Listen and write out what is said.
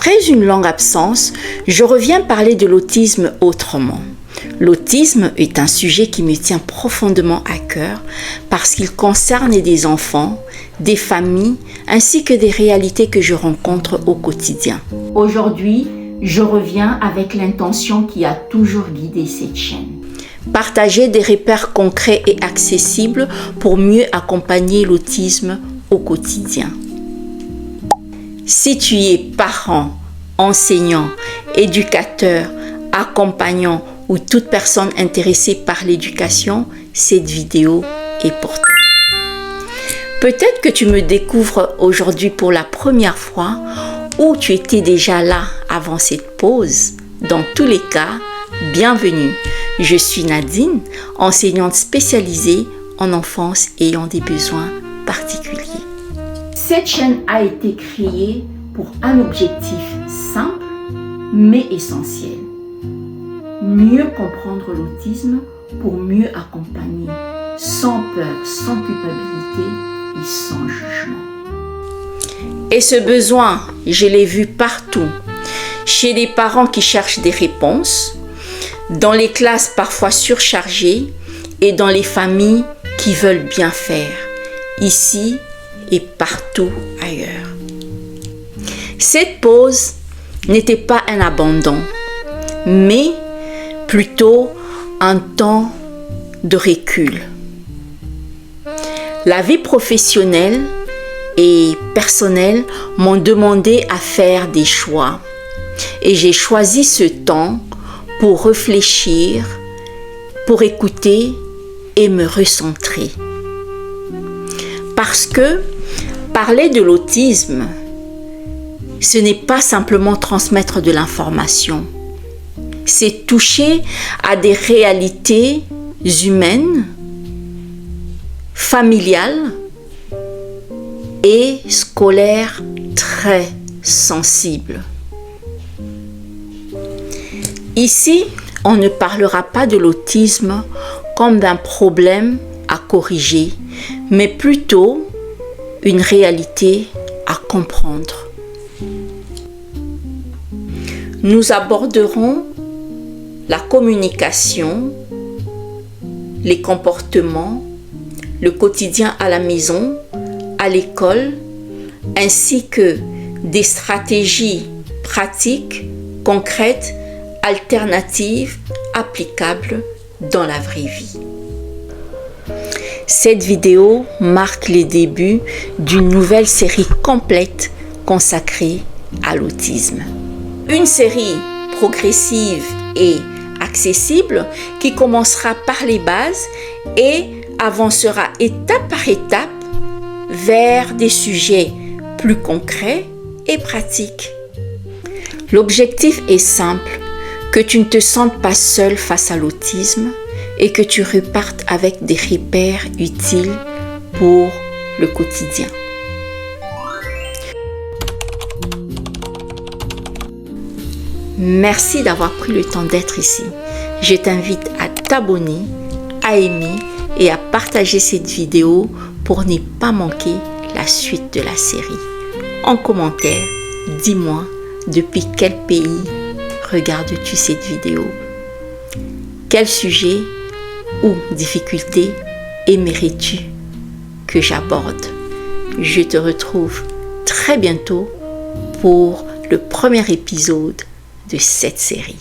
Après une longue absence, je reviens parler de l'autisme autrement. L'autisme est un sujet qui me tient profondément à cœur parce qu'il concerne des enfants, des familles ainsi que des réalités que je rencontre au quotidien. Aujourd'hui, je reviens avec l'intention qui a toujours guidé cette chaîne. Partager des repères concrets et accessibles pour mieux accompagner l'autisme au quotidien. Si tu es parent, enseignant, éducateur, accompagnant ou toute personne intéressée par l'éducation, cette vidéo est pour toi. Peut-être que tu me découvres aujourd'hui pour la première fois ou tu étais déjà là avant cette pause. Dans tous les cas, bienvenue. Je suis Nadine, enseignante spécialisée en enfance ayant des besoins particuliers. Cette chaîne a été créée pour un objectif simple mais essentiel. Mieux comprendre l'autisme pour mieux accompagner sans peur, sans culpabilité et sans jugement. Et ce besoin, je l'ai vu partout. Chez les parents qui cherchent des réponses, dans les classes parfois surchargées et dans les familles qui veulent bien faire, ici et partout ailleurs. Cette pause n'était pas un abandon, mais plutôt un temps de recul. La vie professionnelle et personnelle m'ont demandé à faire des choix et j'ai choisi ce temps pour réfléchir, pour écouter et me recentrer. Parce que parler de l'autisme, ce n'est pas simplement transmettre de l'information. C'est toucher à des réalités humaines, familiales et scolaires très sensibles. Ici, on ne parlera pas de l'autisme comme d'un problème à corriger, mais plutôt une réalité à comprendre. Nous aborderons la communication, les comportements, le quotidien à la maison, à l'école, ainsi que des stratégies pratiques, concrètes, alternatives, applicables dans la vraie vie. Cette vidéo marque les débuts d'une nouvelle série complète consacrée à l'autisme. Une série progressive et accessible qui commencera par les bases et avancera étape par étape vers des sujets plus concrets et pratiques. L'objectif est simple, que tu ne te sentes pas seul face à l'autisme et que tu repartes avec des repères utiles pour le quotidien. Merci d'avoir pris le temps d'être ici. Je t'invite à t'abonner, à aimer et à partager cette vidéo pour ne pas manquer la suite de la série. En commentaire, dis-moi depuis quel pays regardes-tu cette vidéo? Quel sujet ou difficulté aimerais-tu que j'aborde? Je te retrouve très bientôt pour le premier épisode de cette série.